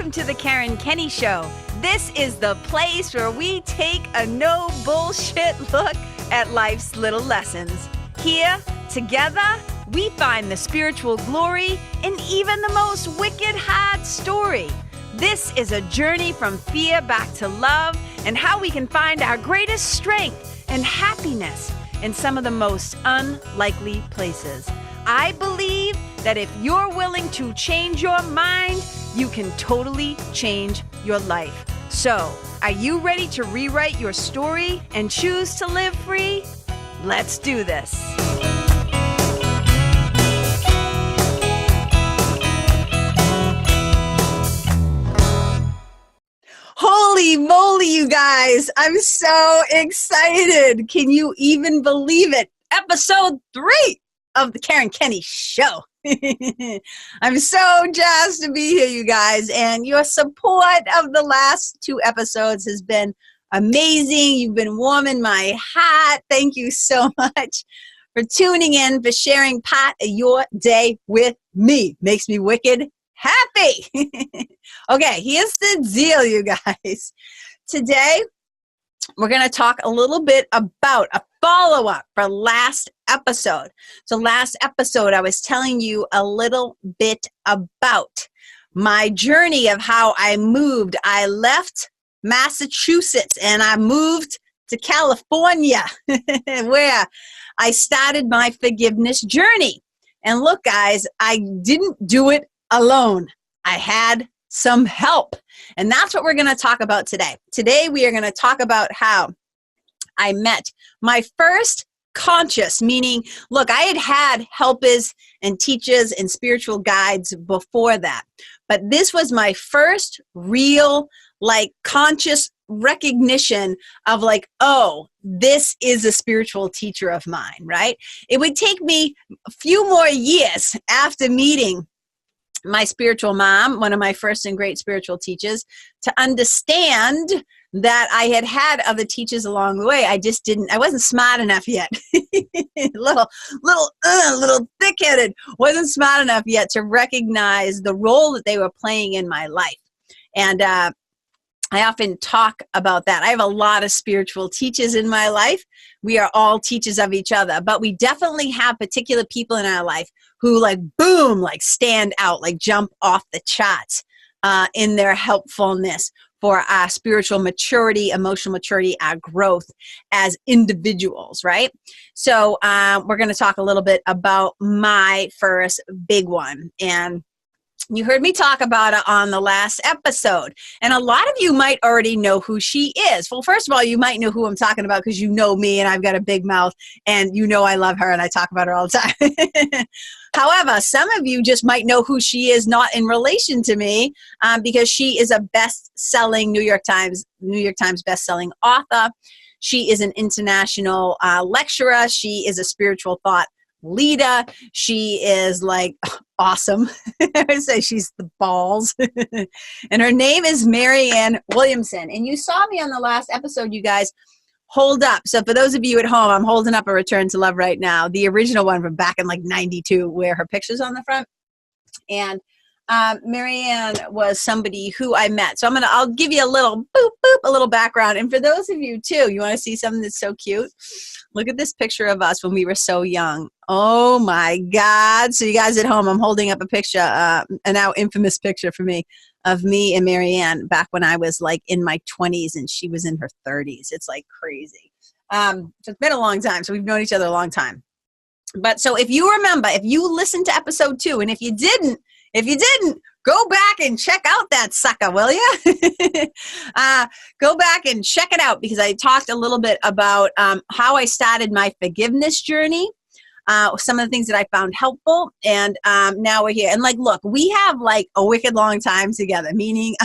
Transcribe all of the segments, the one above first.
Welcome to the Kenney Show. This is the place where we take a no bullshit look at life's little lessons. Here, together, we find the spiritual glory in even the most wicked hard story. This is a journey from fear back to love and how we can find our greatest strength and happiness in some of the most unlikely places. I believe that if you're willing to change your mind, you can totally change your life. So, are you ready to rewrite your story and choose to live free? Let's do this. Holy moly, you guys. I'm so excited. Can you even believe it? Episode 3 of the Kenney Show. I'm so jazzed to be here, you guys. And your support of the last 2 episodes has been amazing. You've been warming my heart. Thank you so much for tuning in, for sharing part of your day with me. Makes me wicked happy. Okay, here's the deal, you guys. Today, we're going to talk a little bit about a follow-up for last episode. So last episode, I was telling you a little bit about my journey of how I moved. I left Massachusetts and I moved to California where I started my forgiveness journey. And look, guys, I didn't do it alone. I had some help. And that's what we're going to talk about today. Today, we are going to talk about how I met my first conscious, meaning, look, I had helpers and teachers and spiritual guides before that. But this was my first real, conscious recognition of oh, this is a spiritual teacher of mine, right? It would take me a few more years after meeting my spiritual mom, one of my first and great spiritual teachers, to understand that I had other teachers along the way. I wasn't smart enough yet. little thick-headed, wasn't smart enough yet to recognize the role that they were playing in my life. And I often talk about that. I have a lot of spiritual teachers in my life. We are all teachers of each other, but we definitely have particular people in our life who boom, stand out, jump off the charts in their helpfulness for our spiritual maturity, emotional maturity, our growth as individuals, right? So we're going to talk a little bit about my first big one. And you heard me talk about it on the last episode. And a lot of you might already know who she is. Well, first of all, you might know who I'm talking about because you know me and I've got a big mouth and you know I love her and I talk about her all the time. However, some of you just might know who she is not in relation to me because she is a best-selling New York Times best-selling author. She is an international lecturer. She is a spiritual thought leader. She is awesome. I would say she's the balls. And her name is Marianne Williamson. And you saw me on the last episode, you guys, hold up. So for those of you at home, I'm holding up a Return to Love right now, the original one from back in 92 where her picture's on the front. And Marianne was somebody who I met. So I'll give you a little a little background. And for those of you too, you want to see something that's so cute? Look at this picture of us when we were so young. Oh my God. So you guys at home, I'm holding up a picture, a now infamous picture for me of me and Marianne back when I was in my 20s and she was in her 30s. It's crazy. So it's been a long time. So we've known each other a long time. But so if you remember, if you listened to episode 2, and if you didn't, go back and check out that sucker, will you? Go back and check it out because I talked a little bit about how I started my forgiveness journey, some of the things that I found helpful, and now we're here. And look, we have a wicked long time together, meaning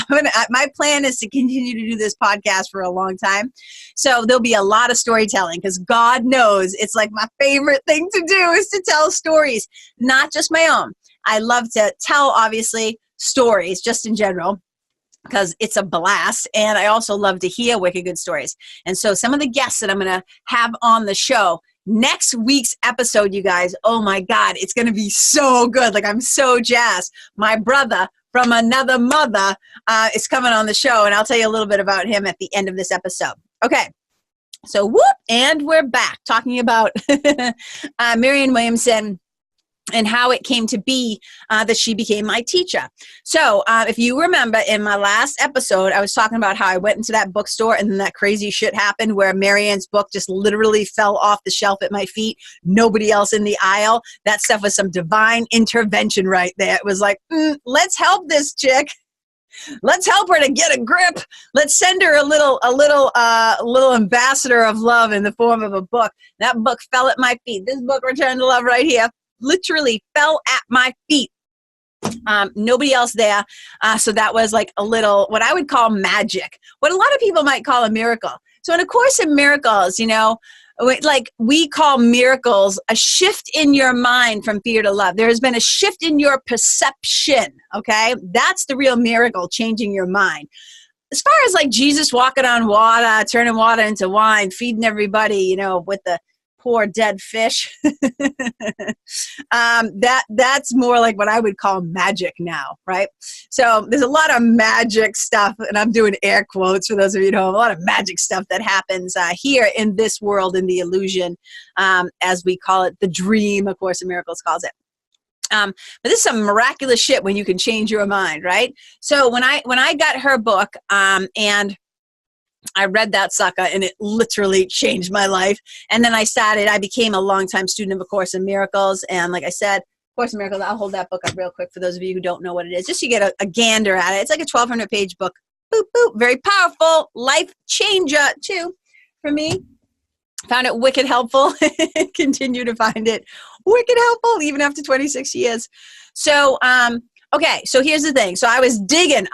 my plan is to continue to do this podcast for a long time. So there'll be a lot of storytelling because God knows it's my favorite thing to do is to tell stories, not just my own. I love to tell, obviously, stories just in general because it's a blast. And I also love to hear wicked good stories. And so some of the guests that I'm going to have on the show, next week's episode, you guys, oh my God, it's going to be so good. I'm so jazzed. My brother from another mother is coming on the show, and I'll tell you a little bit about him at the end of this episode. Okay. So whoop, and we're back talking about Marianne Williamson and how it came to be that she became my teacher. So if you remember in my last episode, I was talking about how I went into that bookstore and then that crazy shit happened where Marianne's book just literally fell off the shelf at my feet. Nobody else in the aisle. That stuff was some divine intervention right there. It was like, let's help this chick. Let's help her to get a grip. Let's send her a little ambassador of love in the form of a book. That book fell at my feet. This book, Return to Love, right here, literally fell at my feet. Nobody else there. So that was like a little, what I would call magic, what a lot of people might call a miracle. So in A Course in Miracles, you know, like we call miracles a shift in your mind from fear to love. There has been a shift in your perception. Okay. That's the real miracle, changing your mind. As far as like Jesus walking on water, turning water into wine, feeding everybody, you know, with the poor dead fish. That's more like what I would call magic now, right? So there's a lot of magic stuff, and I'm doing air quotes for those of you who know, a lot of magic stuff that happens here in this world, in the illusion, as we call it, the dream, A Course in Miracles calls it. But this is some miraculous shit when you can change your mind, right? So when I got her book, and I read that sucker and it literally changed my life. And then I became a longtime student of A Course in Miracles. And like I said, Course in Miracles, I'll hold that book up real quick for those of you who don't know what it is, just so you get a gander at it. It's like a 1,200 page book. Boop, boop. Very powerful, life changer too for me. Found it wicked helpful. Continue to find it wicked helpful even after 26 years. So, okay, so here's the thing. So I was digging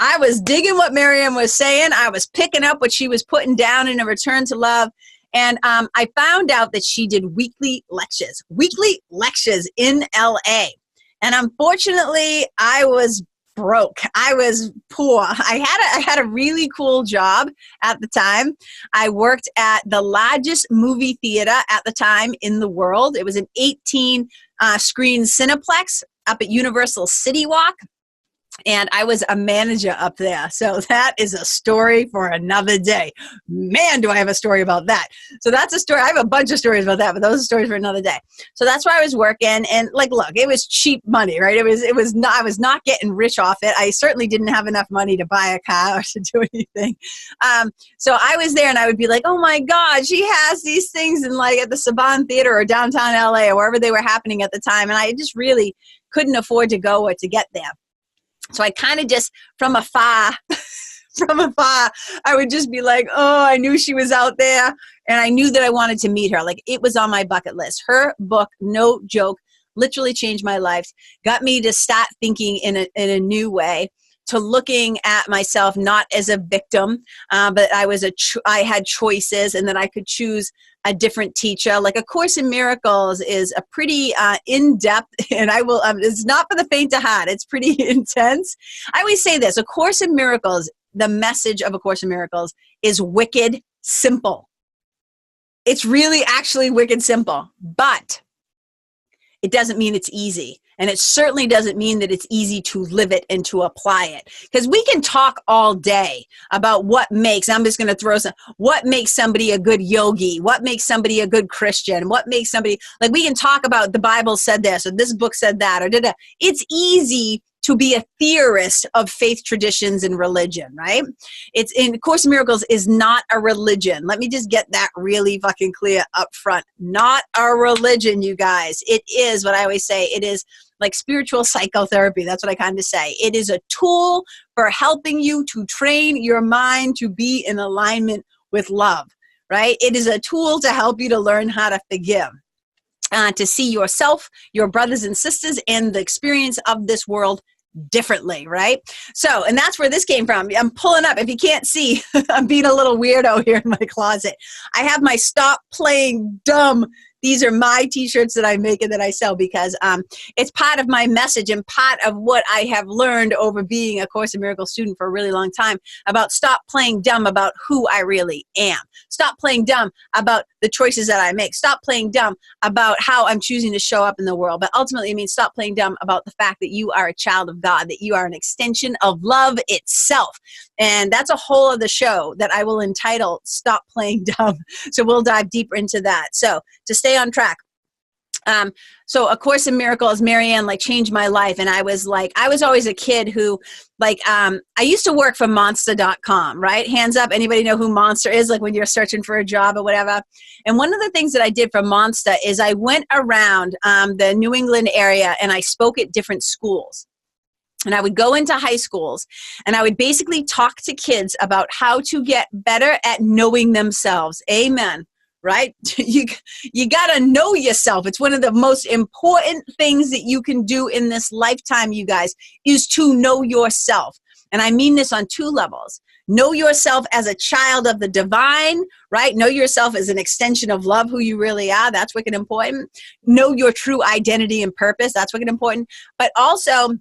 what Marianne was saying. I was picking up what she was putting down in A Return to Love. And I found out that she did weekly lectures in LA. And unfortunately, I was broke. I was poor. I had a really cool job at the time. I worked at the largest movie theater at the time in the world. It was an 18 screen Cineplex up at Universal City Walk. And I was a manager up there. So that is a story for another day. Man, do I have a story about that. So that's a story. I have a bunch of stories about that, but those are stories for another day. So that's where I was working. And like, look, it was cheap money, right? I was not getting rich off it. I certainly didn't have enough money to buy a car or to do anything. So I was there and I would be like, oh my God, she has these things in like at the Saban Theater or downtown LA or wherever they were happening at the time. And I just really couldn't afford to go or to get there. So I kind of just, from afar, I would just be like, oh, I knew she was out there. And I knew that I wanted to meet her. Like it was on my bucket list. Her book, no joke, literally changed my life. Got me to start thinking in a new way, to looking at myself not as a victim, but I had choices and that I could choose a different teacher. Like A Course in Miracles is a pretty in-depth, and I will, it's not for the faint of heart. It's pretty intense. I always say this, A Course in Miracles, the message of A Course in Miracles is wicked simple. It's really actually wicked simple, but it doesn't mean it's easy. And it certainly doesn't mean that it's easy to live it and to apply it. Because we can talk all day about what makes somebody a good yogi, what makes somebody a good Christian, what makes somebody, like we can talk about the Bible said this, or this book said that, or da-da. It's easy to be a theorist of faith traditions and religion, right? It's in Course in Miracles is not a religion. Let me just get that really fucking clear up front. Not a religion, you guys. It is what I always say. It is like spiritual psychotherapy. That's what I kind of say. It is a tool for helping you to train your mind to be in alignment with love, right? It is a tool to help you to learn how to forgive. To see yourself, your brothers and sisters, and the experience of this world differently, right? So, and that's where this came from. I'm pulling up. If you can't see, I'm being a little weirdo here in my closet. I have my Stop Playing Dumb. These are my t-shirts that I make and that I sell because it's part of my message and part of what I have learned over being a Course in Miracles student for a really long time about stop playing dumb about who I really am. Stop playing dumb about the choices that I make. Stop playing dumb about how I'm choosing to show up in the world. But ultimately, it means stop playing dumb about the fact that you are a child of God, that you are an extension of love itself. And that's a whole other show that I will entitle Stop Playing Dumb. So we'll dive deeper into that. So to stay on track. So A Course in Miracles, Marianne, like, changed my life. And I was always a kid who, like, I used to work for monster.com, right? Hands up. Anybody know who Monster is? Like, when you're searching for a job or whatever. And one of the things that I did for Monster is I went around the New England area and I spoke at different schools. And I would go into high schools and I would basically talk to kids about how to get better at knowing themselves. Amen. Right? You got to know yourself. It's one of the most important things that you can do in this lifetime, you guys, is to know yourself. And I mean this on two levels. Know yourself as a child of the divine, right? Know yourself as an extension of love, who you really are. That's wicked important. Know your true identity and purpose. That's wicked important. But also,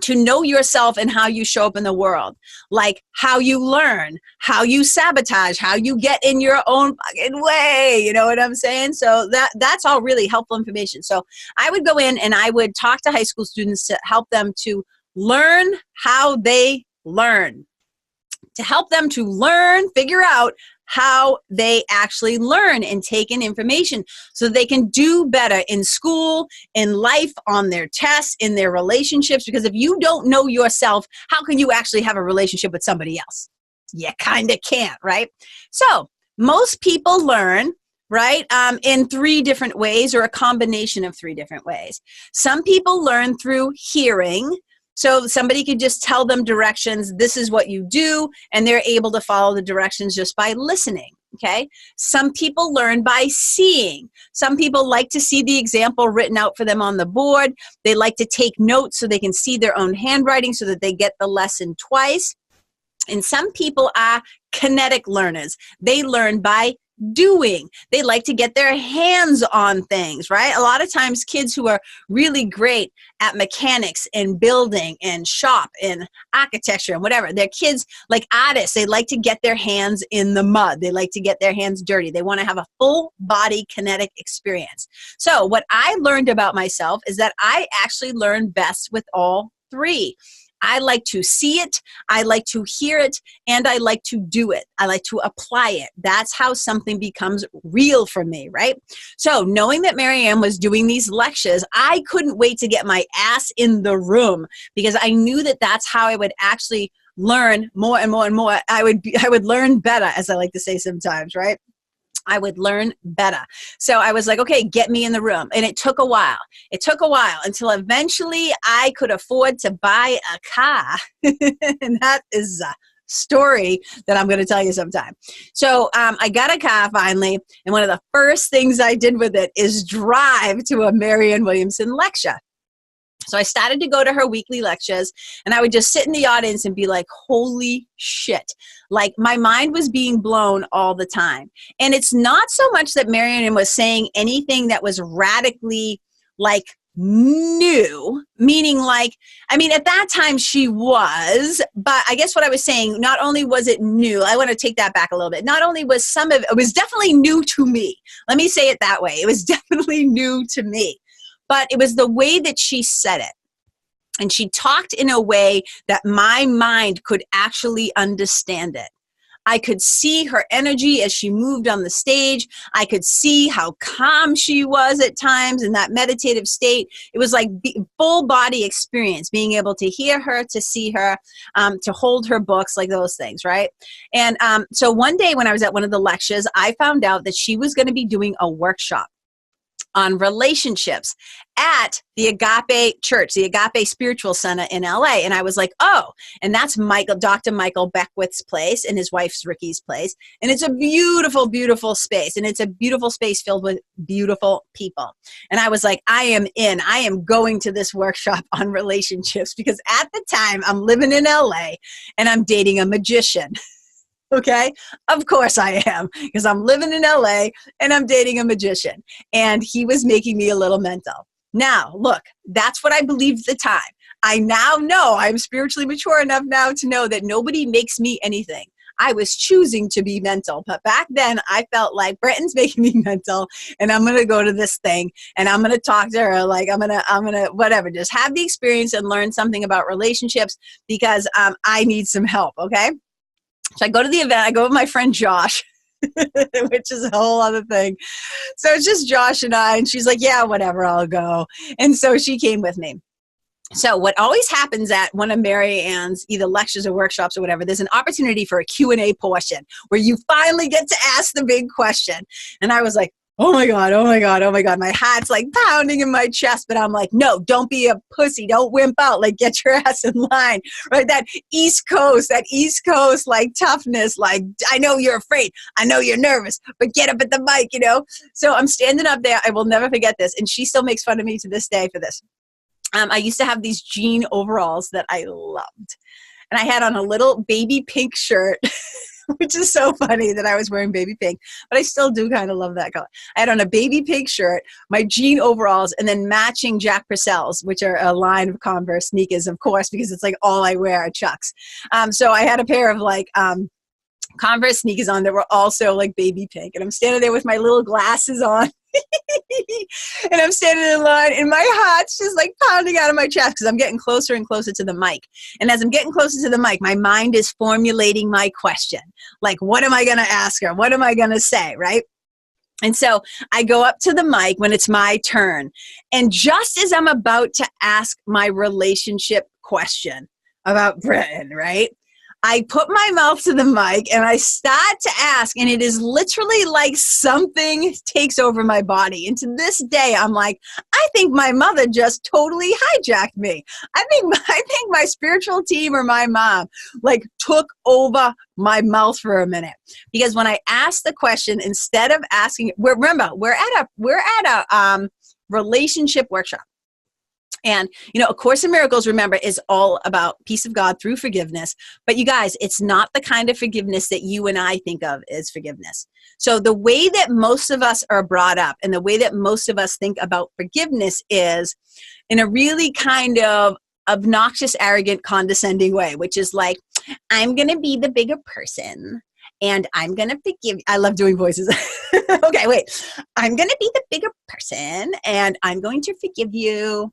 to know yourself and how you show up in the world, like how you learn, how you sabotage, how you get in your own fucking way. You know what I'm saying? So that's all really helpful information. So I would go in and I would talk to high school students to help them to learn how they learn, to help them to learn, figure out how they actually learn and take in information so they can do better in school, in life, on their tests, in their relationships. Because if you don't know yourself, how can you actually have a relationship with somebody else? You kind of can't, right? So most people learn, right, in three different ways, or a combination of three different ways. Some people learn through hearing. So somebody could just tell them directions, this is what you do, and they're able to follow the directions just by listening, okay? Some people learn by seeing. Some people like to see the example written out for them on the board. They like to take notes so they can see their own handwriting so that they get the lesson twice. And some people are kinetic learners. They learn by doing. They like to get their hands on things, right? A lot of times kids who are really great at mechanics and building and shop and architecture and whatever, they're kids like artists. They like to get their hands in the mud. They like to get their hands dirty. They want to have a full body kinetic experience. So what I learned about myself is that I actually learn best with all three. I like to see it, I like to hear it, and I like to do it. I like to apply it. That's how something becomes real for me, right? So knowing that Marianne was doing these lectures, I couldn't wait to get my ass in the room because I knew that that's how I would actually learn more and more and more. I would learn better, as I like to say sometimes, right? I would learn better. So I was like, okay, get me in the room. And it took a while. It took a while until eventually I could afford to buy a car. And that is a story that I'm going to tell you sometime. So I got a car finally. And one of the first things I did with it is drive to a Marianne Williamson lecture. So I started to go to her weekly lectures and I would just sit in the audience and be like, holy shit. Like my mind was being blown all the time. And it's not so much that Marianne was saying anything that was radically like new, meaning like, I mean, at that time she was, but I guess what I was saying, not only was it new, I want to take that back a little bit. Not only was some of it was definitely new to me. Let me say it that way. It was definitely new to me. But it was the way that she said it. And she talked in a way that my mind could actually understand it. I could see her energy as she moved on the stage. I could see how calm she was at times in that meditative state. It was like full body experience, being able to hear her, to see her, to hold her books, like those things, right? And so one day when I was at one of the lectures, I found out that she was going to be doing a workshop on relationships at the Agape Church, the Agape Spiritual Center in LA. And I was like, oh, and that's Dr. Michael Beckwith's place and his wife's Ricky's place. And it's a beautiful, beautiful space. And it's a beautiful space filled with beautiful people. And I was like, I am going to this workshop on relationships because at the time I'm living in LA and I'm dating a magician. Okay, of course I am, because I'm living in LA and I'm dating a magician, and he was making me a little mental. Now, look, that's what I believed at the time. I now know I'm spiritually mature enough now to know that nobody makes me anything. I was choosing to be mental. But back then I felt like Brenton's making me mental, and I'm going to go to this thing and I'm going to talk to her. Like I'm going to whatever, just have the experience and learn something about relationships because I need some help. Okay. So I go to the event. I go with my friend Josh, which is a whole other thing. So it's just Josh and I, and she's like, yeah, whatever, I'll go. And so she came with me. So what always happens at one of Marianne's either lectures or workshops or whatever, there's an opportunity for a Q&A portion where you finally get to ask the big question. And I was like, oh my God, oh my God, oh my God. My heart's like pounding in my chest, but I'm like, no, don't be a pussy. Don't wimp out. Like, get your ass in line, right? That East Coast, like toughness. Like, I know you're afraid. I know you're nervous, but get up at the mic, you know? So I'm standing up there. I will never forget this. And she still makes fun of me to this day for this. I used to have these jean overalls that I loved. And I had on a little baby pink shirt, which is so funny that I was wearing baby pink, but I still do kind of love that color. I had on a baby pink shirt, my jean overalls, and then matching Jack Purcells, which are a line of Converse sneakers, of course, because it's like all I wear are Chucks. So I had a pair of like Converse sneakers on that were also like baby pink. And I'm standing there with my little glasses on. And I'm standing in line and my heart's just like pounding out of my chest because I'm getting closer and closer to the mic. And as I'm getting closer to the mic, my mind is formulating my question. Like, what am I going to ask her? What am I going to say? Right? And so I go up to the mic when it's my turn. And just as I'm about to ask my relationship question about Brenton, right? I put my mouth to the mic and I start to ask, and it is literally like something takes over my body. And to this day, I'm like, I think my mother just totally hijacked me. I think my spiritual team or my mom like took over my mouth for a minute. Because when I asked the question, instead of asking, remember, we're at a relationship workshop. And, you know, A Course in Miracles, remember, is all about peace of God through forgiveness. But you guys, it's not the kind of forgiveness that you and I think of as forgiveness. So the way that most of us are brought up and the way that most of us think about forgiveness is in a really kind of obnoxious, arrogant, condescending way, which is like, I'm going to be the bigger person. And I'm going to forgive you. I love doing voices. Okay, wait. I'm going to be the bigger person and I'm going to forgive you.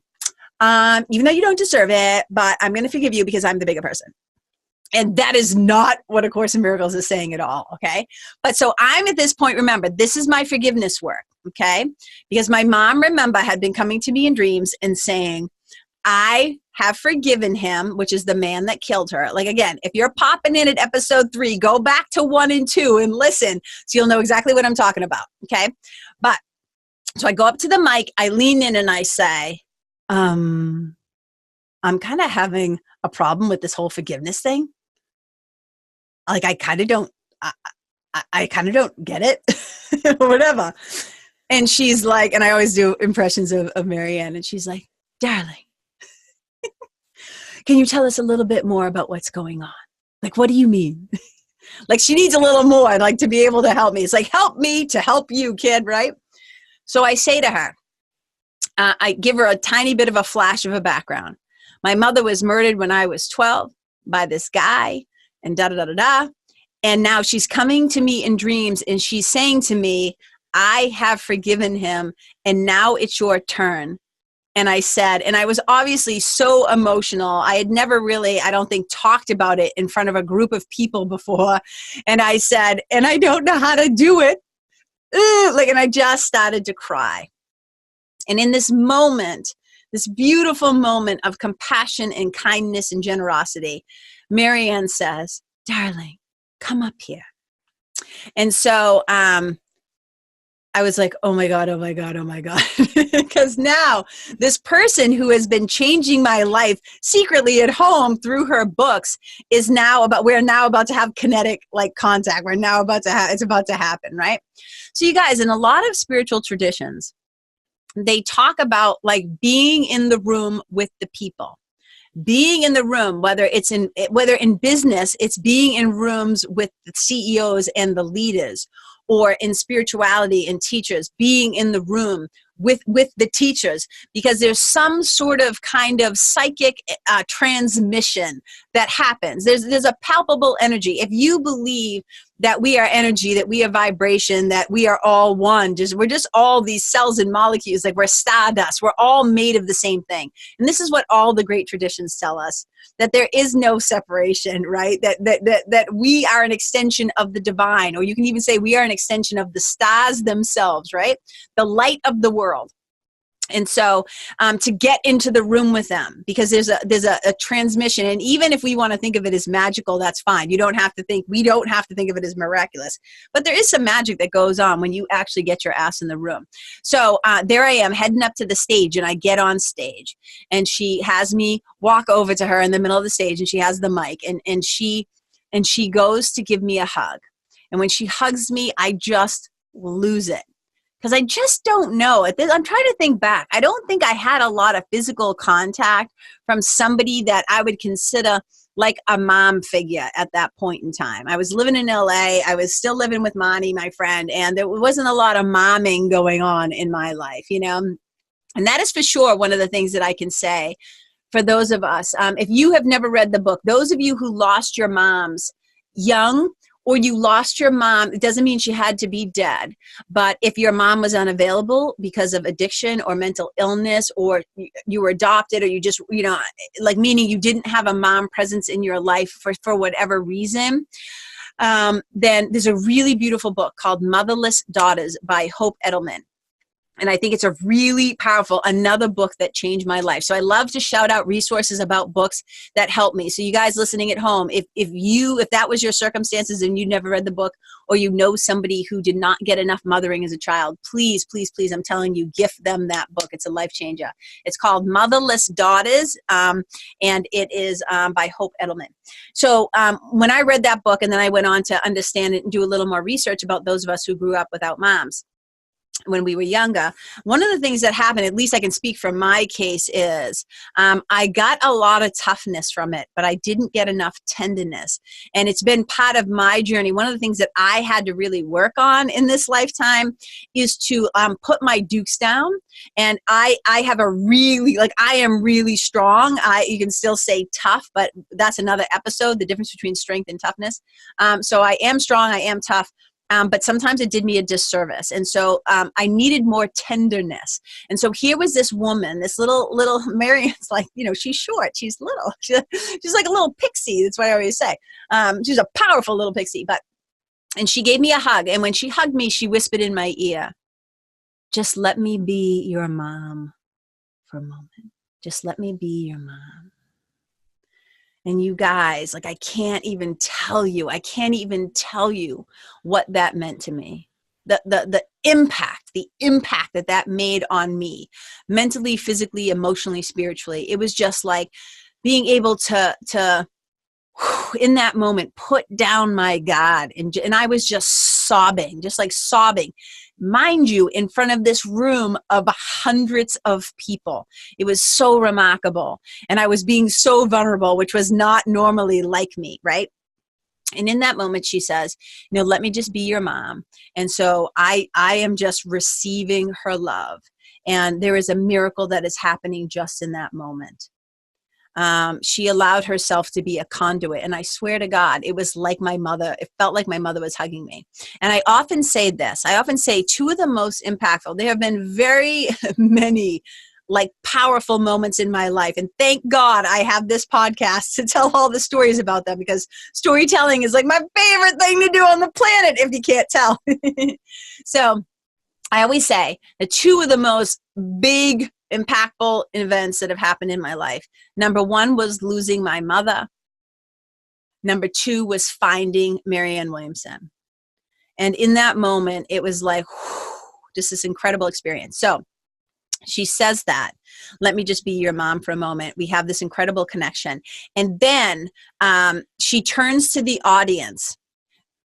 Even though you don't deserve it, but I'm going to forgive you because I'm the bigger person. And that is not what A Course in Miracles is saying at all, okay? But so I'm at this point, remember, this is my forgiveness work, okay? Because my mom, remember, had been coming to me in dreams and saying, I have forgiven him, which is the man that killed her. Like, again, if you're popping in at episode 3, go back to 1 and 2 and listen so you'll know exactly what I'm talking about, okay? But so I go up to the mic, I lean in and I say, I'm kind of having a problem with this whole forgiveness thing. Like, I kind of don't get it or whatever. And she's like, and I always do impressions of Marianne. And she's like, darling, can you tell us a little bit more about what's going on? Like, what do you mean? Like, she needs a little more, like, to be able to help me. It's like, help me to help you, kid, right? So I say to her, I give her a tiny bit of a flash of a background. My mother was murdered when I was 12 by this guy and da-da-da-da-da. And now she's coming to me in dreams and she's saying to me, I have forgiven him and now it's your turn. And I said, and I was obviously so emotional. I had never really, I don't think, talked about it in front of a group of people before. And I said, and I don't know how to do it. And I just started to cry. And in this moment, this beautiful moment of compassion and kindness and generosity, Marianne says, darling, come up here. And so I was like, oh my God, oh my God, oh my God. Because now this person who has been changing my life secretly at home through her books we're now about to have kinetic like contact. We're now about to it's about to happen, right? So you guys, in a lot of spiritual traditions, they talk about like being in the room with the people, being in the room, whether in business, it's being in rooms with the CEOs and the leaders, or in spirituality and teachers, being in the room with the teachers, because there's some sort of kind of psychic transmission that happens. There's a palpable energy. If you believe that we are energy, that we are vibration, that we are all one, we're just all these cells and molecules, like we're stardust, we're all made of the same thing. And this is what all the great traditions tell us, that there is no separation, right? That we are an extension of the divine, or you can even say we are an extension of the stars themselves, right? The light of the world. And so to get into the room with them, because there's a transmission. And even if we want to think of it as magical, that's fine. We don't have to think of it as miraculous. But there is some magic that goes on when you actually get your ass in the room. So there I am heading up to the stage, and I get on stage, and she has me walk over to her in the middle of the stage, and she has the mic, and she goes to give me a hug. And when she hugs me, I just lose it. Because I just don't know. I'm trying to think back. I don't think I had a lot of physical contact from somebody that I would consider like a mom figure at that point in time. I was living in LA. I was still living with Monty, my friend, and there wasn't a lot of momming going on in my life, you know? And that is for sure one of the things that I can say for those of us. If you have never read the book, those of you who lost your moms young, or you lost your mom, it doesn't mean she had to be dead. But if your mom was unavailable because of addiction or mental illness, or you were adopted, or you just, like meaning you didn't have a mom presence in your life for whatever reason, then there's a really beautiful book called Motherless Daughters by Hope Edelman. And I think it's a really powerful, another book that changed my life. So I love to shout out resources about books that help me. So you guys listening at home, if that was your circumstances and you never read the book, or you know somebody who did not get enough mothering as a child, please, please, please, I'm telling you, gift them that book. It's a life changer. It's called Motherless Daughters, and it is by Hope Edelman. So when I read that book, and then I went on to understand it and do a little more research about those of us who grew up without moms when we were younger, one of the things that happened, at least I can speak from my case, is I got a lot of toughness from it, but I didn't get enough tenderness. And it's been part of my journey. One of the things that I had to really work on in this lifetime is to put my dukes down. And I have I am really strong. You can still say tough, but that's another episode, the difference between strength and toughness. So I am strong, I am tough. But sometimes it did me a disservice. And so I needed more tenderness. And so here was this woman, this little Marianne's like, she's short, she's little. She's like a little pixie. That's what I always say. She's a powerful little pixie. And she gave me a hug. And when she hugged me, she whispered in my ear, "Just let me be your mom for a moment. Just let me be your mom." And you guys, I can't even tell you what that meant to me. The impact that made on me, mentally, physically, emotionally, spiritually. It was just like being able to in that moment, put down my God. And I was just sobbing, mind you, in front of this room of hundreds of people. It was so remarkable. And I was being so vulnerable, which was not normally like me, right? And in that moment, she says, let me just be your mom. And so I am just receiving her love. And there is a miracle that is happening just in that moment. She allowed herself to be a conduit. And I swear to God, it was like my mother. It felt like my mother was hugging me. And I often say this. I often say two of the most impactful. There have been very many powerful moments in my life. And thank God I have this podcast to tell all the stories about them, because storytelling is my favorite thing to do on the planet, if you can't tell. So I always say the two of the most big impactful events that have happened in my life. Number one was losing my mother. Number two was finding Marianne Williamson. And in that moment, it was just this incredible experience. So she says that, "Let me just be your mom for a moment." We have this incredible connection. And then she turns to the audience,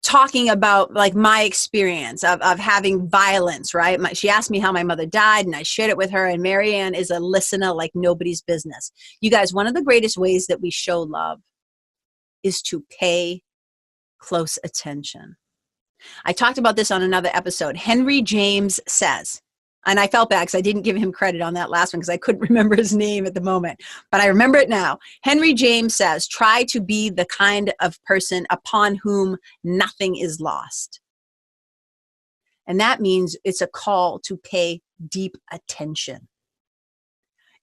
talking about my experience of having violence, right? She asked me how my mother died, and I shared it with her. And Marianne is a listener like nobody's business. You guys, one of the greatest ways that we show love is to pay close attention. I talked about this on another episode. Henry James says, And I felt bad because I didn't give him credit on that last one because I couldn't remember his name at the moment. But I remember it now. Henry James says, try to be the kind of person upon whom nothing is lost. And that means it's a call to pay deep attention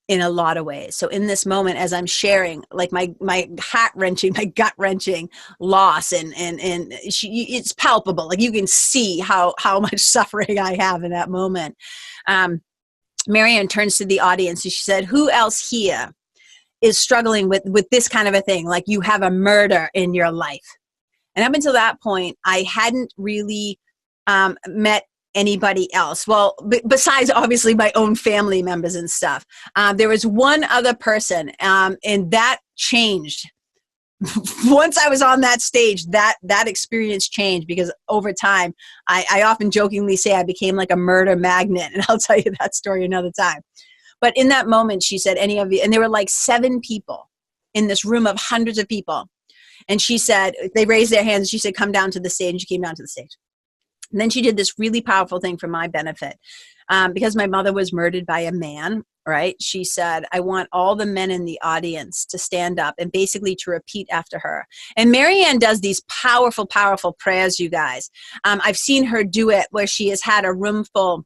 in a lot of ways. So in this moment, as I'm sharing, like my heart-wrenching, my gut-wrenching loss, and it's palpable. Like you can see how much suffering I have in that moment. Marianne turns to the audience and she said, who else here is struggling with this kind of a thing? Like you have a murder in your life. And up until that point, I hadn't really met anybody else. Well, besides obviously my own family members and stuff. There was one other person, and that changed. Once I was on that stage, that experience changed, because over time, I often jokingly say I became like a murder magnet, and I'll tell you that story another time. But in that moment, she said, any of you, and there were like 7 people in this room of hundreds of people. And she said, they raised their hands. She said, come down to the stage. And she came down to the stage. And then she did this really powerful thing for my benefit. Because my mother was murdered by a man, right? She said, I want all the men in the audience to stand up and basically to repeat after her. And Marianne does these powerful, powerful prayers, you guys. I've seen her do it where she has had a room full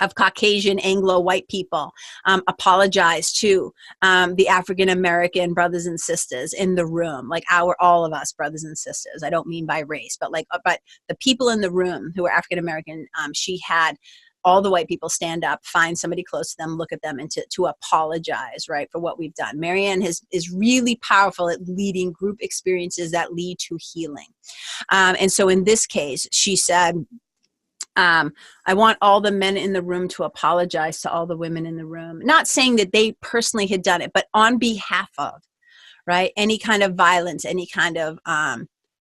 of Caucasian, Anglo, white people apologize to the African-American brothers and sisters in the room, like all of us brothers and sisters. I don't mean by race, but but the people in the room who are African-American, she had all the white people stand up, find somebody close to them, look at them, and to apologize, right, for what we've done. Marianne is really powerful at leading group experiences that lead to healing. And so in this case, she said, I want all the men in the room to apologize to all the women in the room. Not saying that they personally had done it, but on behalf of, right, any kind of violence, any kind of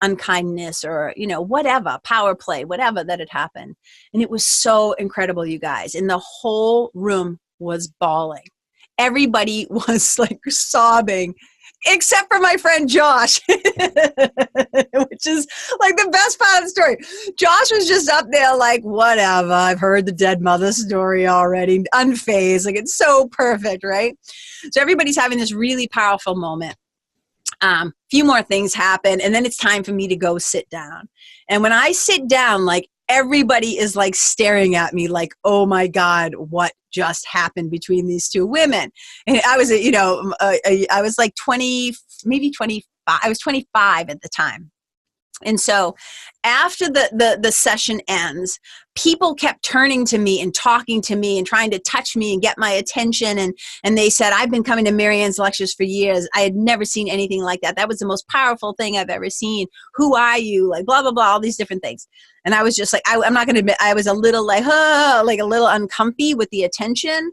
unkindness, or, whatever, power play, whatever that had happened. And it was so incredible, you guys. And the whole room was bawling. Everybody was like sobbing, except for my friend Josh, which is like the best part of the story. Josh was just up there like, whatever, I've heard the dead mother story already, unfazed, like it's so perfect, right? So everybody's having this really powerful moment. Few more things happen, and then it's time for me to go sit down. And when I sit down, like everybody is like staring at me like, oh my God, what just happened between these two women? And I was, I was like 20, maybe 25. I was 25 at the time. And so after the session ends, people kept turning to me and talking to me and trying to touch me and get my attention. And they said, I've been coming to Marianne's lectures for years. I had never seen anything like that. That was the most powerful thing I've ever seen. Who are you? Like blah, blah, blah, all these different things. And I was just like, I'm not going to admit, I was a little like a little uncomfy with the attention.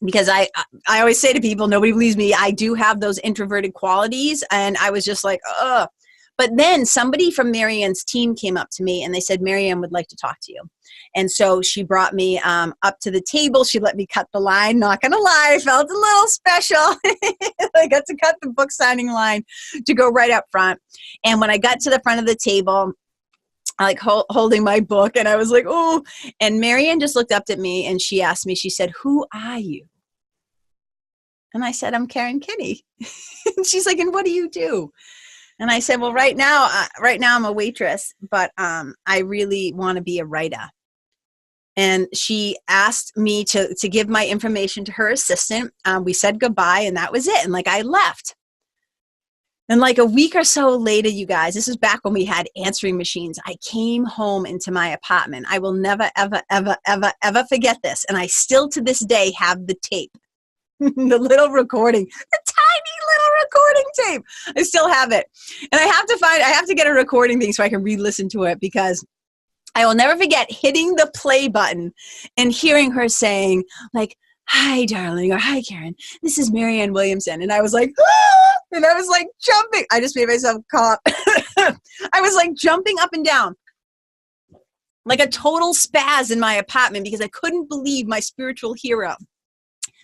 Because I always say to people, nobody believes me, I do have those introverted qualities. And I was just like, ugh. But then somebody from Marianne's team came up to me and they said, Marianne would like to talk to you. And so she brought me up to the table. She let me cut the line. Not going to lie, I felt a little special. I got to cut the book signing line to go right up front. And when I got to the front of the table, like holding my book, and I was like, oh, and Marianne just looked up at me and she asked me, she said, who are you? And I said, I'm Kenney. And she's like, and what do you do? And I said, well, right now I'm a waitress, but I really want to be a writer. And she asked me to give my information to her assistant. We said goodbye, and that was it. And like I left. And like a week or so later, you guys, this is back when we had answering machines. I came home into my apartment. I will never, ever, ever, ever, ever forget this. And I still to this day have the tape, the little recording, the tiny little recording tape. I still have it. And I have to get a recording thing so I can re-listen to it, because I will never forget hitting the play button and hearing her saying like, hi, darling, or hi, Karen, this is Marianne Williamson. And I was like, ah! And I was like jumping. I just made myself cough. I was like jumping up and down like a total spaz in my apartment because I couldn't believe my spiritual hero,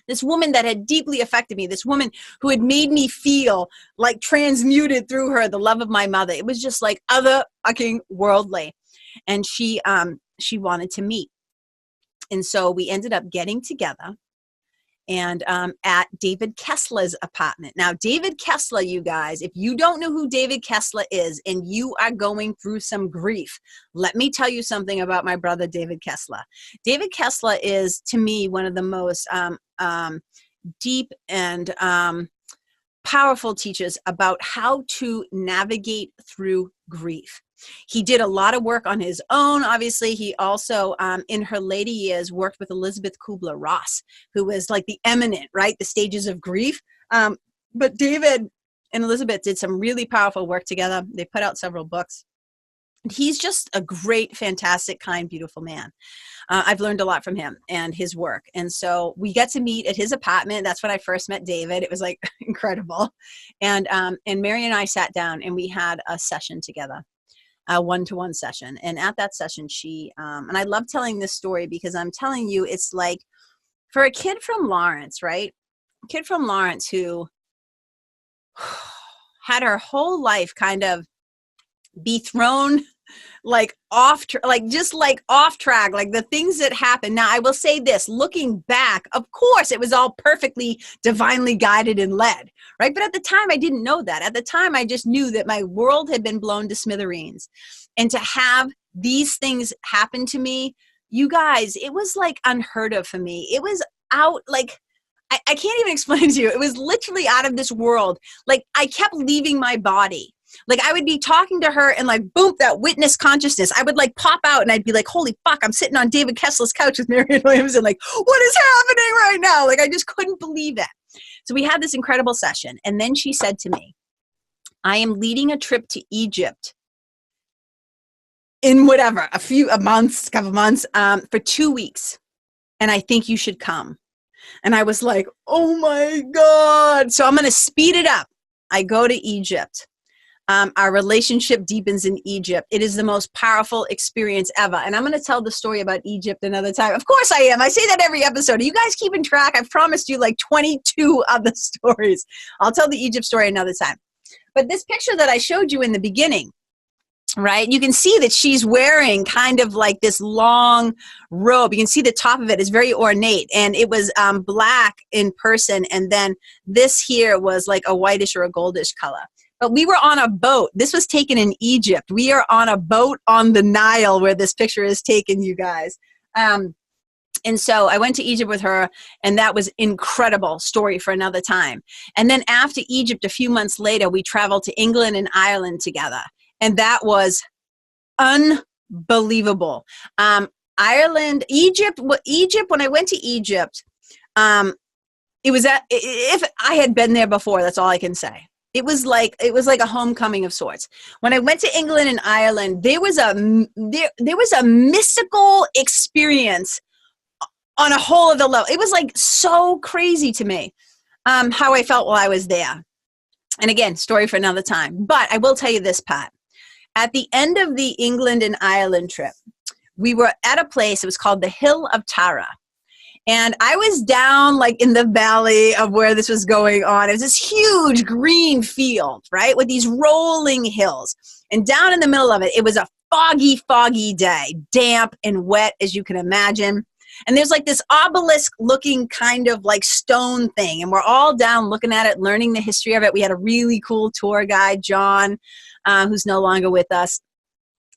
this woman that had deeply affected me, this woman who had made me feel like transmuted through her, the love of my mother. It was just like other fucking worldly. And she wanted to meet. And so we ended up getting together and at David Kessler's apartment. Now, David Kessler, you guys, if you don't know who David Kessler is and you are going through some grief, let me tell you something about my brother, David Kessler. David Kessler is, to me, one of the most deep and powerful teachers about how to navigate through grief. He did a lot of work on his own. Obviously, he also, in her later years, worked with Elizabeth Kubler-Ross, who was like the eminent, right? The stages of grief. But David and Elizabeth did some really powerful work together. They put out several books. He's just a great, fantastic, kind, beautiful man. I've learned a lot from him and his work. And so we got to meet at his apartment. That's when I first met David. It was like incredible. And Mary and I sat down and we had a session together. A one-to-one session. And at that session, she, and I love telling this story because I'm telling you, it's like for a kid from Lawrence, right? A kid from Lawrence who had her whole life kind of be thrown like off track, like the things that happened. Now, I will say this, looking back, of course, it was all perfectly divinely guided and led, right? But at the time, I didn't know that. At the time, I just knew that my world had been blown to smithereens. And to have these things happen to me, you guys, it was like unheard of for me. It was out like, I can't even explain to you. It was literally out of this world. Like I kept leaving my body. Like I would be talking to her and like, boom, that witness consciousness. I would like pop out and I'd be like, holy fuck, I'm sitting on David Kessler's couch with Marianne Williamson. Like, what is happening right now? Like, I just couldn't believe it. So we had this incredible session. And then she said to me, I am leading a trip to Egypt in whatever, couple months, for 2 weeks. And I think you should come. And I was like, oh my God. So I'm going to speed it up. I go to Egypt. Our relationship deepens in Egypt. It is the most powerful experience ever. And I'm going to tell the story about Egypt another time. Of course I am. I say that every episode. Are you guys keeping track? I've promised you like 22 other stories. I'll tell the Egypt story another time. But this picture that I showed you in the beginning, right? You can see that she's wearing kind of like this long robe. You can see the top of it is very ornate. And it was black in person. And then this here was like a whitish or a goldish color. But we were on a boat. This was taken in Egypt. We are on a boat on the Nile where this picture is taken, you guys. And so I went to Egypt with her, and that was incredible story for another time. And then after Egypt, a few months later, we traveled to England and Ireland together. And that was unbelievable. Egypt, when I went to Egypt, if I had been there before, that's all I can say. It was like a homecoming of sorts. When I went to England and Ireland, there was a mystical experience on a whole other level. It was like so crazy to me how I felt while I was there. And again, story for another time. But I will tell you this, Pat. At the end of the England and Ireland trip, we were at a place, it was called the Hill of Tara. And I was down like in the valley of where this was going on. It was this huge green field, right? With these rolling hills. And down in the middle of it, it was a foggy, foggy day, damp and wet, as you can imagine. And there's like this obelisk looking kind of like stone thing. And we're all down looking at it, learning the history of it. We had a really cool tour guide, John, who's no longer with us.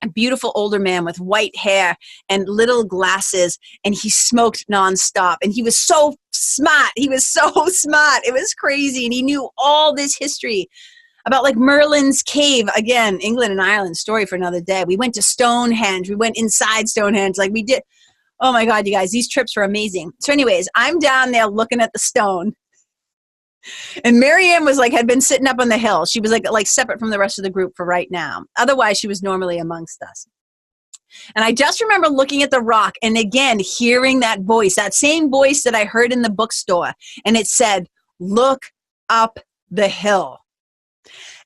A beautiful older man with white hair and little glasses, and he smoked nonstop. And he was so smart. It was crazy. And he knew all this history about like Merlin's cave. Again, England and Ireland story for another day. We went to Stonehenge. We went inside Stonehenge. Like we did. Oh my God, you guys, these trips were amazing. So anyways, I'm down there looking at the stone. And Marianne had been sitting up on the hill. She was like separate from the rest of the group for right now. Otherwise, she was normally amongst us. And I just remember looking at the rock and again, hearing that voice, that same voice that I heard in the bookstore. And it said, look up the hill.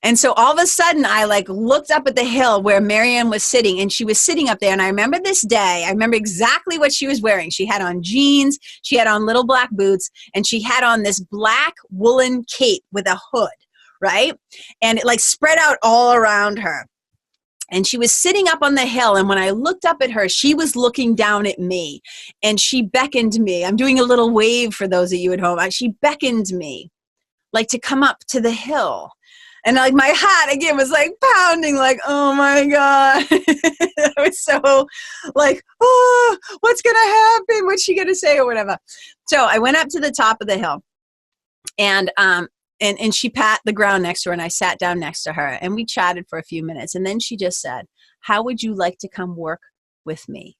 And so all of a sudden I like looked up at the hill where Marianne was sitting, and she was sitting up there. And I remember this day, I remember exactly what she was wearing. She had on jeans, she had on little black boots, and she had on this black woolen cape with a hood, right? And it like spread out all around her. And she was sitting up on the hill. And when I looked up at her, she was looking down at me. And she beckoned me. I'm doing a little wave for those of you at home. She beckoned me, like, to come up to the hill. And like my heart again was like pounding, like, oh my God. I was so like, oh, what's going to happen? What's she going to say or whatever? So I went up to the top of the hill, and she pat the ground next to her, and I sat down next to her, and we chatted for a few minutes. And then she just said, how would you like to come work with me?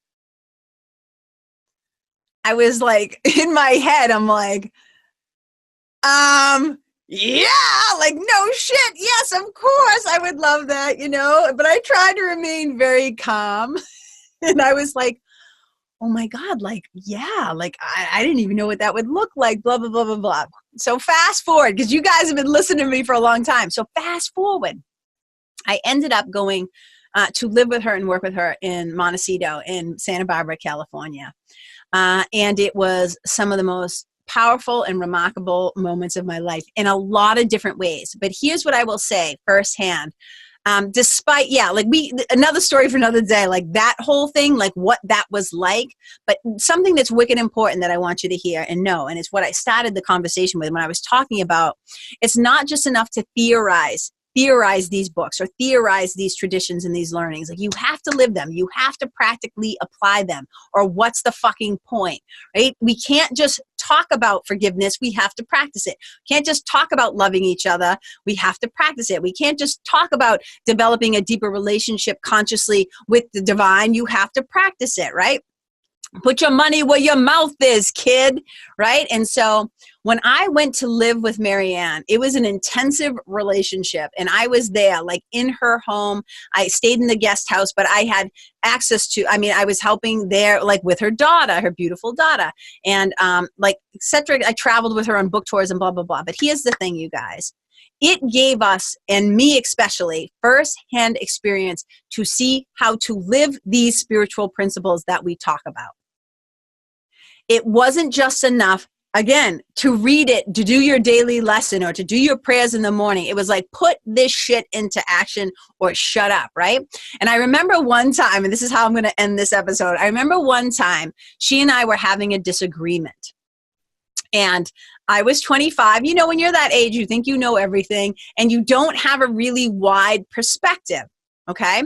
I was like, in my head, I'm like, yeah, like, no shit. Yes, of course. I would love that, but I tried to remain very calm. And I was like, oh my God, like, yeah, like, I didn't even know what that would look like, blah, blah, blah, blah, blah. So fast forward, because you guys have been listening to me for a long time. So fast forward, I ended up going to live with her and work with her in Montecito in Santa Barbara, California. And it was some of the most powerful and remarkable moments of my life in a lot of different ways. But here's what I will say firsthand. Despite, another story for another day, like that whole thing, like what that was like, but something that's wicked important that I want you to hear and know, and it's what I started the conversation with when I was talking about, it's not just enough to theorize these books or theorize these traditions and these learnings. Like, you have to live them. You have to practically apply them, or what's the fucking point, right? We can't just talk about forgiveness. We have to practice it. We can't just talk about loving each other. We have to practice it. We can't just talk about developing a deeper relationship consciously with the divine. You have to practice it, right? Put your money where your mouth is, kid, right? And so when I went to live with Marianne, it was an intensive relationship, and I was there, like, in her home. I stayed in the guest house, but I had access to, I was helping there, like, with her daughter, her beautiful daughter, and like, et cetera. I traveled with her on book tours and blah, blah, blah. But here's the thing, you guys. It gave us, and me especially, firsthand experience to see how to live these spiritual principles that we talk about. It wasn't just enough, again, to read it, to do your daily lesson or to do your prayers in the morning. It was like, put this shit into action or shut up, right? And I remember one time, and this is how I'm going to end this episode. I remember one time she and I were having a disagreement. And I was 25. When you're that age, you think you know everything, and you don't have a really wide perspective, okay?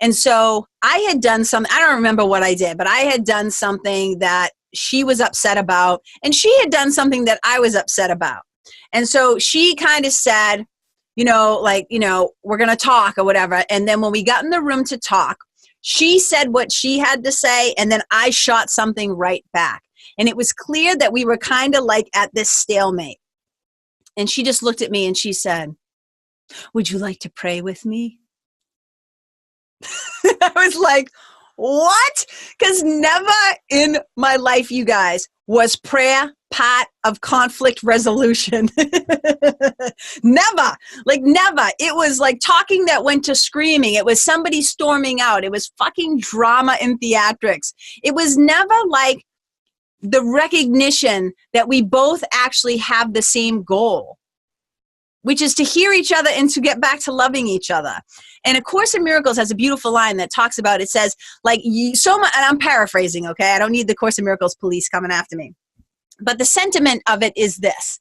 And so I had done something, I don't remember what I did, but I had done something that she was upset about, and she had done something that I was upset about. And so she kind of said, we're going to talk or whatever. And then when we got in the room to talk, she said what she had to say, and then I shot something right back. And it was clear that we were kind of like at this stalemate. And she just looked at me and she said, would you like to pray with me? I was like, what? Because never in my life, you guys, was prayer part of conflict resolution. Never. It was like talking that went to screaming. It was somebody storming out. It was fucking drama in theatrics. It was never like the recognition that we both actually have the same goal, which is to hear each other and to get back to loving each other. And A Course in Miracles has a beautiful line that talks about, it says, like, so much, and I'm paraphrasing, okay? I don't need the Course in Miracles police coming after me. But the sentiment of it is this.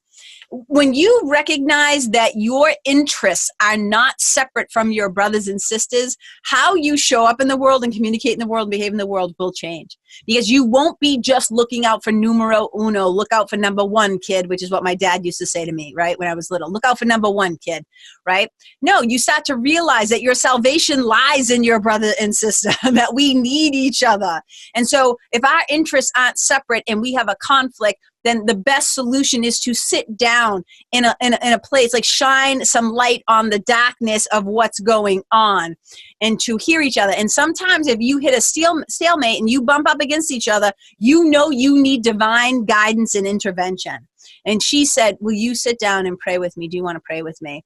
When you recognize that your interests are not separate from your brothers and sisters, how you show up in the world and communicate in the world and behave in the world will change. Because you won't be just looking out for numero uno, look out for number one, kid, which is what my dad used to say to me, right, when I was little. Look out for number one, kid, right? No, you start to realize that your salvation lies in your brother and sister, that we need each other. And so if our interests aren't separate and we have a conflict, then the best solution is to sit down in a place, like shine some light on the darkness of what's going on and to hear each other. And sometimes if you hit a stalemate and you bump up against each other, you need divine guidance and intervention. And she said, will you sit down and pray with me? Do you want to pray with me?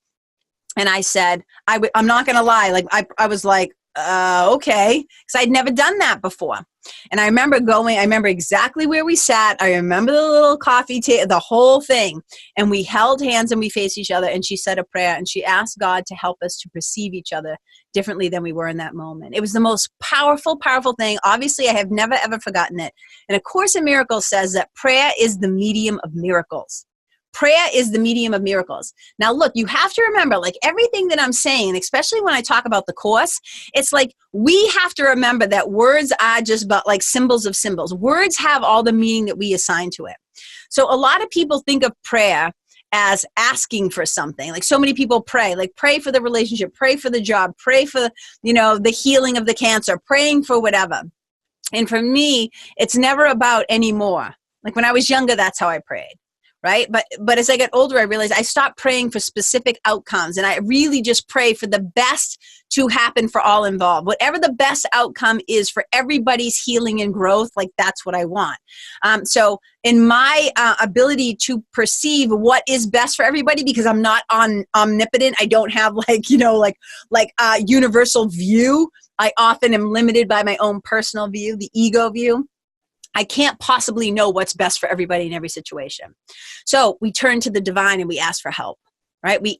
And I said, I'm not going to lie. Like I was like, okay, because I'd never done that before. And I remember exactly where we sat. I remember the little coffee table, the whole thing. And we held hands and we faced each other, and she said a prayer, and she asked God to help us to perceive each other differently than we were in that moment. It was the most powerful, powerful thing. Obviously, I have never, ever forgotten it. And A Course in Miracles says that prayer is the medium of miracles. Prayer is the medium of miracles. Now, look, you have to remember, like everything that I'm saying, and especially when I talk about the Course, it's like we have to remember that words are just but like symbols of symbols. Words have all the meaning that we assign to it. So a lot of people think of prayer as asking for something. Like so many people pray, like pray for the relationship, pray for the job, pray for, the healing of the cancer, praying for whatever. And for me, it's never about anymore. Like when I was younger, that's how I prayed. Right? But as I get older, I realized I stopped praying for specific outcomes, and I really just pray for the best to happen for all involved. Whatever the best outcome is for everybody's healing and growth, like that's what I want. So in my ability to perceive what is best for everybody, because I'm not omnipotent, I don't have universal view. I often am limited by my own personal view, the ego view. I can't possibly know what's best for everybody in every situation. So we turn to the divine and we ask for help, right? We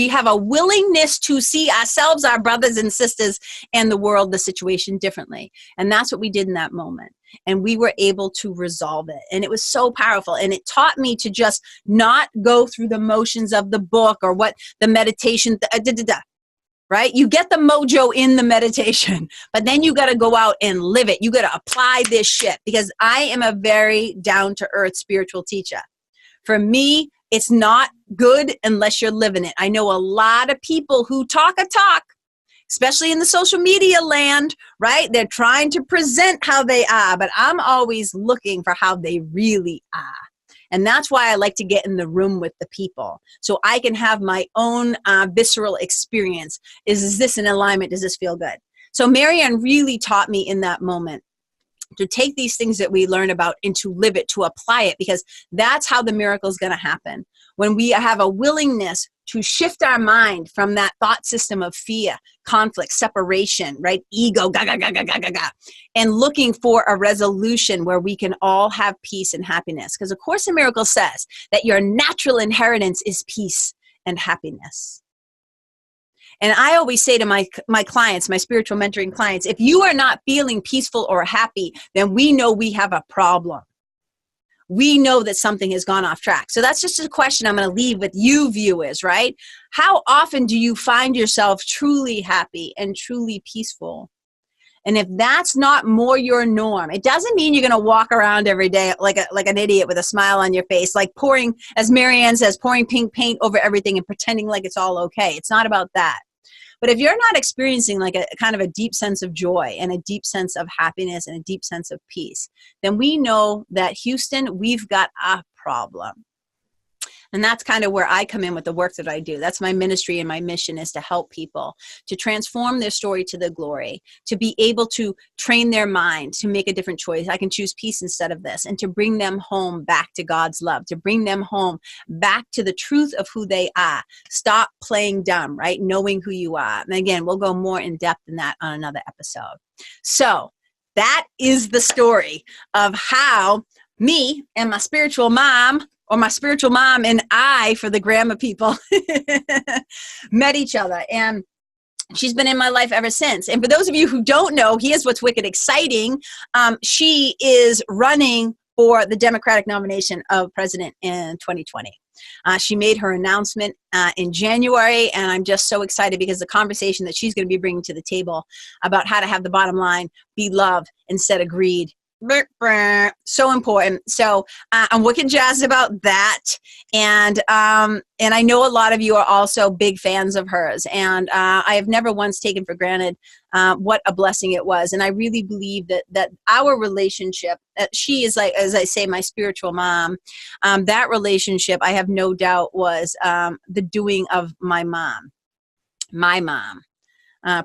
have a willingness to see ourselves, our brothers and sisters, and the world, the situation differently. And that's what we did in that moment. And we were able to resolve it. And it was so powerful. And it taught me to just not go through the motions of the book or what the meditation, right? You get the mojo in the meditation, but then you got to go out and live it. You got to apply this shit, because I am a very down-to-earth spiritual teacher. For me, it's not good unless you're living it. I know a lot of people who talk a talk, especially in the social media land, right? They're trying to present how they are, but I'm always looking for how they really are. And that's why I like to get in the room with the people, so I can have my own visceral experience. Is this in alignment? Does this feel good? So Marianne really taught me in that moment to take these things that we learn about and to live it, to apply it, because that's how the miracle is going to happen. When we have a willingness to shift our mind from that thought system of fear, conflict, separation, right? Ego, and looking for a resolution where we can all have peace and happiness. Because A Course in Miracles says that your natural inheritance is peace and happiness. And I always say to my clients, my spiritual mentoring clients, if you are not feeling peaceful or happy, then we know we have a problem. We know that something has gone off track. So that's just a question I'm going to leave with you viewers, right? How often do you find yourself truly happy and truly peaceful? And if that's not more your norm, it doesn't mean you're going to walk around every day like an idiot with a smile on your face, like pouring, as Marianne says, pouring pink paint over everything and pretending like it's all okay. It's not about that. But if you're not experiencing like a kind of a deep sense of joy and a deep sense of happiness and a deep sense of peace, then we know that Houston, we've got a problem. And that's kind of where I come in with the work that I do. That's my ministry, and my mission is to help people to transform their story to the glory, to be able to train their mind to make a different choice. I can choose peace instead of this, and to bring them home back to God's love, to bring them home back to the truth of who they are. Stop playing dumb, right? Knowing who you are. And again, we'll go more in depth in that on another episode. So that is the story of how me and my spiritual mom, or my spiritual mom and I, for the grammar people, met each other. And she's been in my life ever since. And for those of you who don't know, here's what's wicked exciting. She is running for the Democratic nomination of president in 2020. She made her announcement in January, and I'm just so excited because the conversation that she's going to be bringing to the table about how to have the bottom line be love instead of greed. So important. So I'm wicked jazzed about that. And I know a lot of you are also big fans of hers. And I have never once taken for granted what a blessing it was. And I really believe that our relationship, she is, like, as I say, my spiritual mom. That relationship, I have no doubt, was the doing of my mom,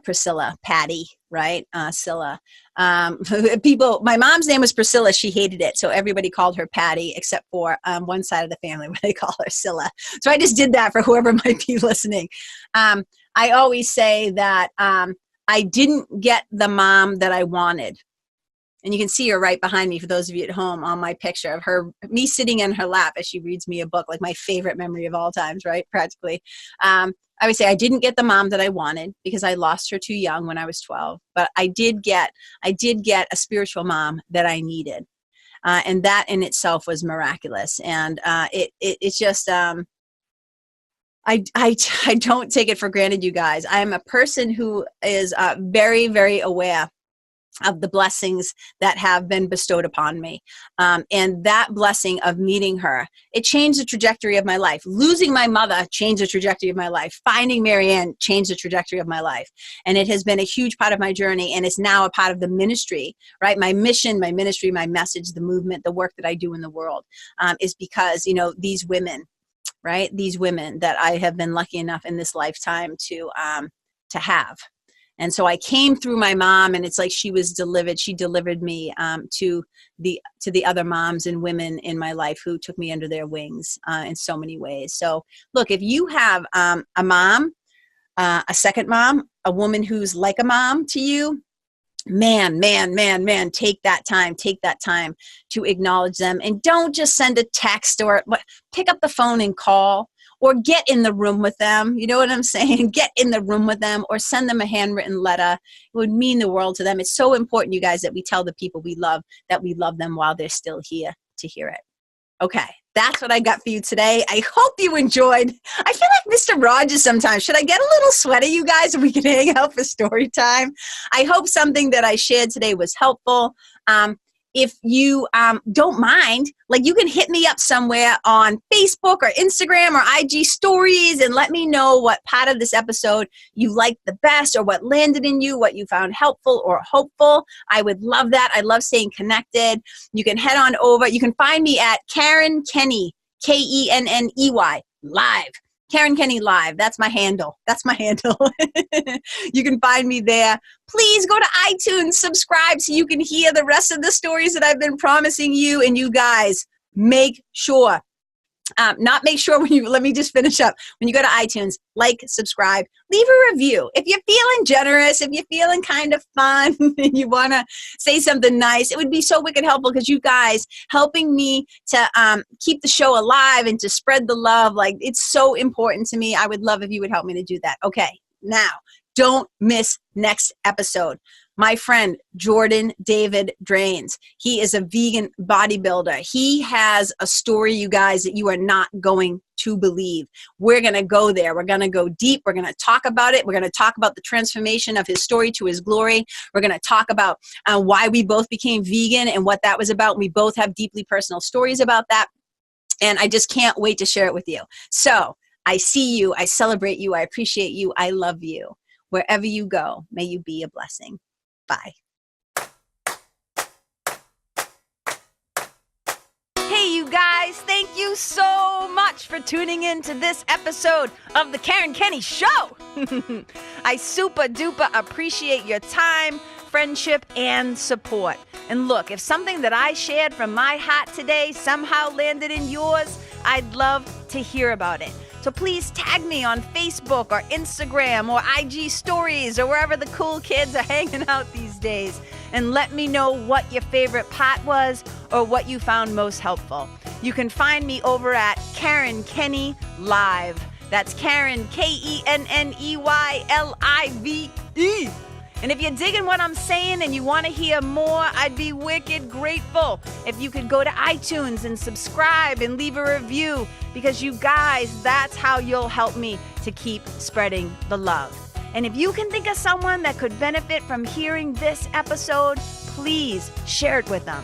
Priscilla, Patty, right? Scylla. My mom's name was Priscilla. She hated it. So everybody called her Patty, except for one side of the family where they call her Scylla. So I just did that for whoever might be listening. I always say that I didn't get the mom that I wanted. And you can see her right behind me, for those of you at home, on my picture of her, me sitting in her lap as she reads me a book, like my favorite memory of all times, right? Practically. I would say I didn't get the mom that I wanted because I lost her too young when I was 12, but I did get a spiritual mom that I needed. And that in itself was miraculous. And it's just, I don't take it for granted, you guys. I am a person who is very, very aware of the blessings that have been bestowed upon me. And that blessing of meeting her, it changed the trajectory of my life. Losing my mother changed the trajectory of my life. Finding Marianne changed the trajectory of my life. And it has been a huge part of my journey, and it's now a part of the ministry, right? My mission, my ministry, my message, the movement, the work that I do in the world is because, these women, right? These women that I have been lucky enough in this lifetime to have. And so I came through my mom, and it's like she delivered me to the other moms and women in my life who took me under their wings in so many ways. So look, if you have a mom, a second mom, a woman who's like a mom to you, man, take that time to acknowledge them. And don't just send a text or pick up the phone and call. Or get in the room with them. You know what I'm saying? Get in the room with them, or send them a handwritten letter. It would mean the world to them. It's so important, you guys, that we tell the people we love that we love them while they're still here to hear it. Okay, that's what I got for you today. I hope you enjoyed. I feel like Mr. Rogers sometimes. Should I get a little sweaty, you guys, so we can hang out for story time? I hope something that I shared today was helpful. If you don't mind, you can hit me up somewhere on Facebook or Instagram or IG stories and let me know what part of this episode you liked the best, or what landed in you, what you found helpful or hopeful. I would love that. I love staying connected. You can head on over. You can find me at Karen Kenney, Kenney live. Karen Kenney Live. That's my handle. You can find me there. Please go to iTunes, subscribe so you can hear the rest of the stories that I've been promising you. And you guys, make sure, let me just finish up. When you go to iTunes, subscribe, leave a review. If you're feeling generous, if you're feeling kind of fun, and you want to say something nice, it would be so wicked helpful, because you guys helping me to keep the show alive and to spread the love. It's so important to me. I would love if you would help me to do that. Okay, now don't miss next episode. My friend, Jordan David Drains. He is a vegan bodybuilder. He has a story, you guys, that you are not going to believe. We're going to go there. We're going to go deep. We're going to talk about it. We're going to talk about the transformation of his story to his glory. We're going to talk about why we both became vegan and what that was about. We both have deeply personal stories about that. And I just can't wait to share it with you. So I see you. I celebrate you. I appreciate you. I love you. Wherever you go, may you be a blessing. Bye. Hey, you guys, thank you so much for tuning in to this episode of The Karen Kenney Show. I super duper appreciate your time, friendship, and support. And look, if something that I shared from my heart today somehow landed in yours, I'd love to hear about it. So please tag me on Facebook or Instagram or IG stories or wherever the cool kids are hanging out these days, and let me know what your favorite part was or what you found most helpful. You can find me over at Karen Kenney Live. That's Karen, Kenneylive. And if you're digging what I'm saying and you want to hear more, I'd be wicked grateful if you could go to iTunes and subscribe and leave a review, because you guys, that's how you'll help me to keep spreading the love. And if you can think of someone that could benefit from hearing this episode, please share it with them.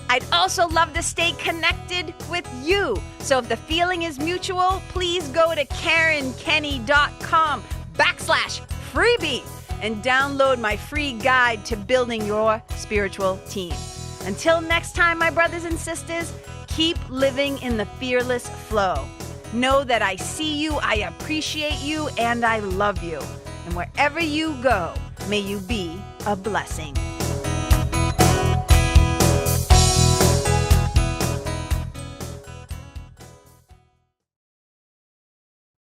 I'd also love to stay connected with you. So if the feeling is mutual, please go to KarenKenney.com/freebie and download my free guide to building your spiritual team. Until next time, my brothers and sisters, keep living in the fearless flow. Know that I see you, I appreciate you, and I love you. And wherever you go, may you be a blessing.